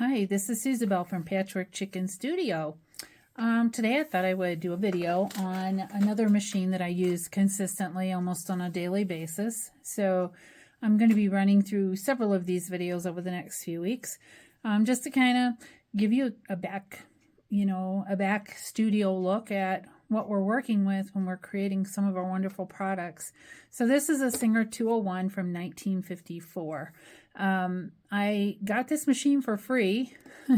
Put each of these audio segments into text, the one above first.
Hi, this is Susanbelle from Patchwork Chicken Studio. Today I thought I would do a video on another machine that I use consistently, almost on a daily basis. So I'm going to be running through several of these videos over the next few weeks, just to kind of give you a back studio look at what we're working with when we're creating some of our wonderful products. So this is a Singer 201 from 1954. I got this machine for free.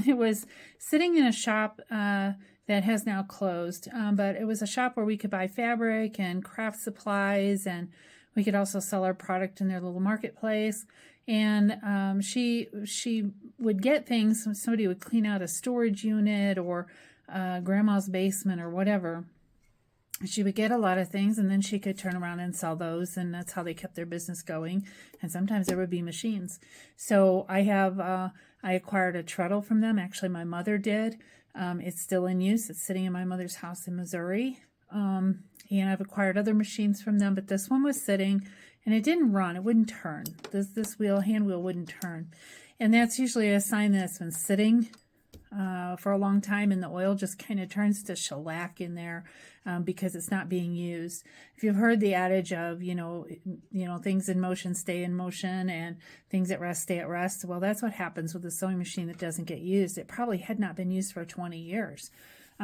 It was sitting in a shop that has now closed, but it was a shop where we could buy fabric and craft supplies, and we could also sell our product in their little marketplace. And she would get things, somebody would clean out a storage unit or grandma's basement or whatever. She would get a lot of things, and then she could turn around and sell those, and that's how they kept their business going. And sometimes there would be machines. So I acquired a treadle from them. Actually, my mother did. It's still in use. It's sitting in my mother's house in Missouri. And I've acquired other machines from them, but this one was sitting, and it didn't run. It wouldn't turn. This hand wheel wouldn't turn. And that's usually a sign that it's been sitting for a long time, and the oil just kind of turns to shellac in there because it's not being used. If you've heard the adage of, things in motion stay in motion and things at rest stay at rest, well, that's what happens with a sewing machine that doesn't get used. It probably had not been used for 20 years.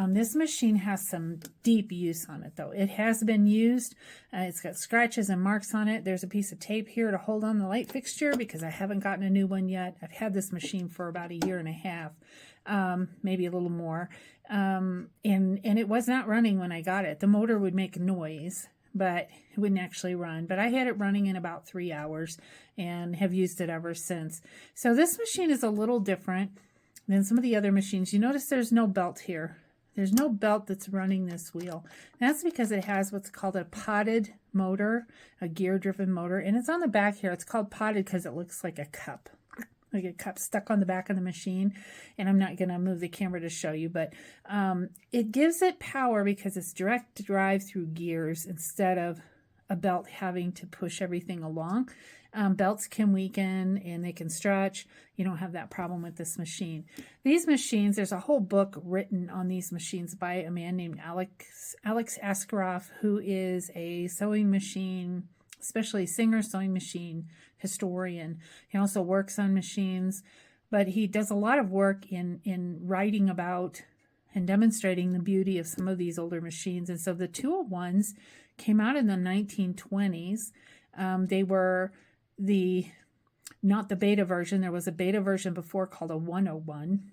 This machine has some deep use on it, though. It has been used. It's got scratches and marks on it. There's a piece of tape here to hold on the light fixture because I haven't gotten a new one yet. I've had this machine for about a year and a half, maybe a little more. And it was not running when I got it. The motor would make noise, but it wouldn't actually run. But I had it running in about 3 hours and have used it ever since. So this machine is a little different than some of the other machines. You notice there's no belt here. There's no belt that's running this wheel. That's because it has what's called a potted motor, a gear-driven motor, and it's on the back here. It's called potted because it looks like a cup stuck on the back of the machine. And I'm not going to move the camera to show you, but it gives it power because it's direct drive through gears instead of a belt having to push everything along. Belts can weaken and they can stretch. You don't have that problem with this machine. These machines, there's a whole book written on these machines by a man named Alex Askeroff, who is a sewing machine, especially Singer sewing machine historian. He also works on machines, but he does a lot of work in writing about and demonstrating the beauty of some of these older machines. And so the 201s came out in the 1920s. They were not the beta version. There was a beta version before called a 101.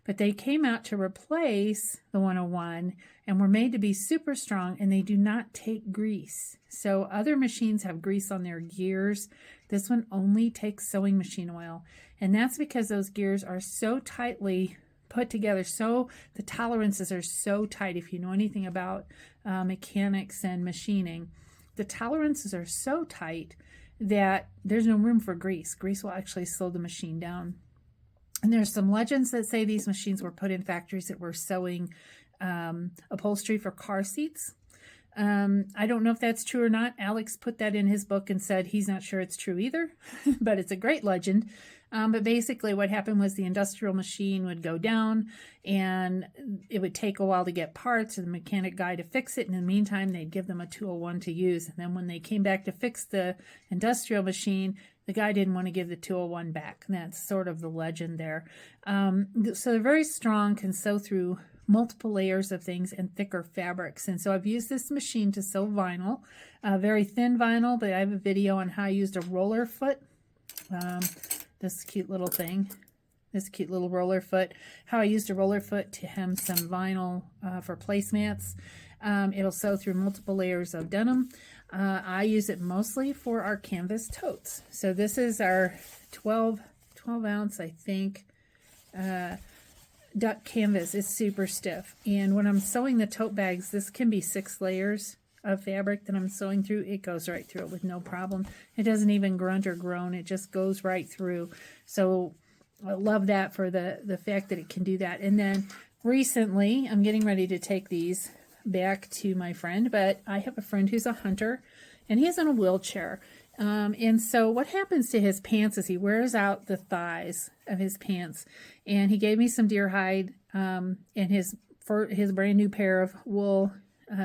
But they came out to replace the 101 and were made to be super strong, and they do not take grease. So other machines have grease on their gears. This one only takes sewing machine oil. And that's because those gears are so tightly put together. So the tolerances are so tight. If you know anything about mechanics and machining, the tolerances are so tight that there's no room for grease. Grease will actually slow the machine down. And there's some legends that say these machines were put in factories that were sewing upholstery for car seats. I don't know if that's true or not. Alex put that in his book and said he's not sure it's true either, but it's a great legend. But basically what happened was the industrial machine would go down and it would take a while to get parts or the mechanic guy to fix it. In the meantime, they'd give them a 201 to use. And then when they came back to fix the industrial machine, the guy didn't want to give the 201 back. And that's sort of the legend there. So they're very strong, can sew through multiple layers of things and thicker fabrics. And so I've used this machine to sew vinyl, very thin vinyl, but I have a video on how I used a roller foot. This cute little thing, this cute little roller foot, how I used a roller foot to hem some vinyl for placemats. It'll sew through multiple layers of denim. I use it mostly for our canvas totes. So this is our 12 ounce, I think, duck canvas. It's super stiff. And when I'm sewing the tote bags, this can be 6 layers of fabric that I'm sewing through. It goes right through it with no problem. It doesn't even grunt or groan. It just goes right through. So I love that for the fact that it can do that. And then recently, I'm getting ready to take these back to my friend, but I have a friend who's a hunter, and he's in a wheelchair. And so what happens to his pants is he wears out the thighs of his pants. And he gave me some deer hide and his brand new pair of wool,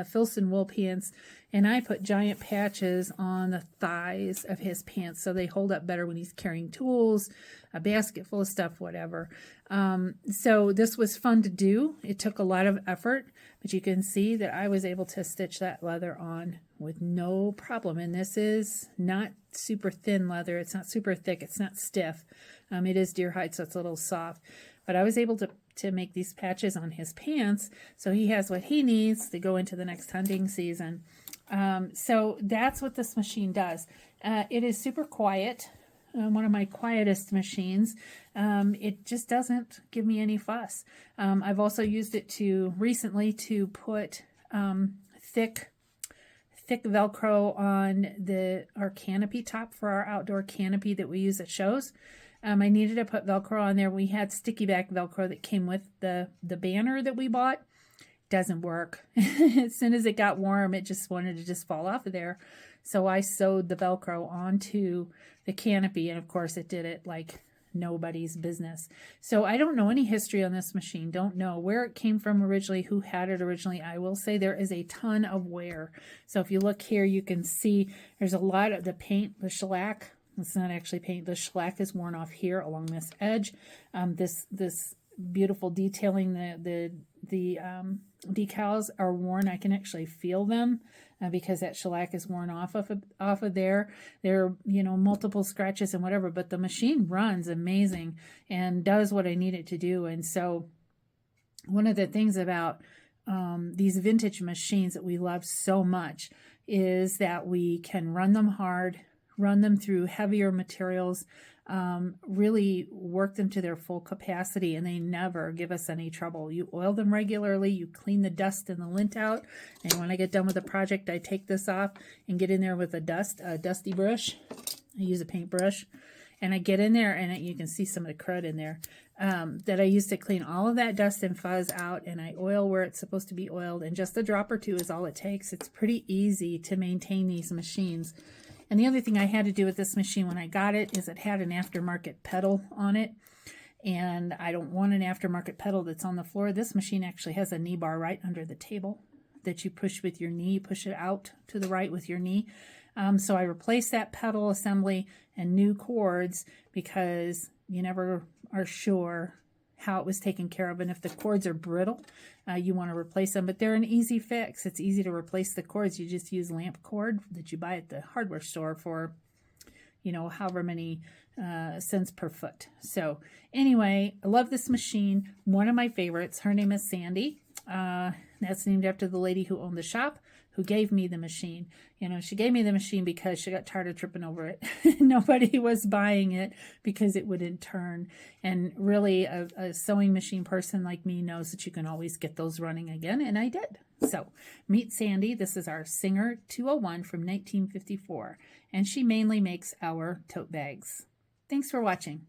Filson wool pants. And I put giant patches on the thighs of his pants so they hold up better when he's carrying tools, a basket full of stuff, whatever. So this was fun to do. It took a lot of effort, but you can see that I was able to stitch that leather on with no problem. And this is not super thin leather. It's not super thick. It's not stiff. It is deer hide, so it's a little soft. But I was able to make these patches on his pants so he has what he needs to go into the next hunting season. So that's what this machine does. It is super quiet. One of my quietest machines. It just doesn't give me any fuss. I've also used it recently to put thick Velcro on our canopy top for our outdoor canopy that we use at shows. I needed to put Velcro on there. We had sticky back Velcro that came with the banner that we bought. Doesn't work. As soon as it got warm, it just wanted to just fall off of there. So I sewed the Velcro onto the canopy, and of course it did it like nobody's business. So I don't know any history on this machine. Don't know where it came from originally, who had it originally. I will say there is a ton of wear. So if you look here, you can see there's a lot of the paint, the shellac. It's not actually paint. The shellac is worn off here along this edge. This beautiful detailing, the decals are worn. I can actually feel them because that shellac is worn off of there. There are, multiple scratches and whatever, but the machine runs amazing and does what I need it to do. And so one of the things about these vintage machines that we love so much is that we can run them hard, run them through heavier materials, really work them to their full capacity, and they never give us any trouble. You oil them regularly, you clean the dust and the lint out, and when I get done with the project, I take this off and get in there with a dusty brush. I use a paintbrush, and I get in there, and you can see some of the crud in there that I use to clean all of that dust and fuzz out, and I oil where it's supposed to be oiled, and just a drop or two is all it takes. It's pretty easy to maintain these machines. And the other thing I had to do with this machine when I got it is it had an aftermarket pedal on it. And I don't want an aftermarket pedal that's on the floor. This machine actually has a knee bar right under the table that you push with your knee, push it out to the right with your knee. So I replaced that pedal assembly and new cords because you never are sure how it was taken care of. And if the cords are brittle, you want to replace them, but they're an easy fix. It's easy to replace the cords. You just use lamp cord that you buy at the hardware store for, however many cents per foot. So anyway, I love this machine. One of my favorites. Her name is Sandy. That's named after the lady who owned the shop, who gave me the machine. She gave me the machine because she got tired of tripping over it. Nobody was buying it because it wouldn't turn. And really, a sewing machine person like me knows that you can always get those running again, and I did. So, meet Sandy. This is our Singer 201 from 1954, and she mainly makes our tote bags. Thanks for watching.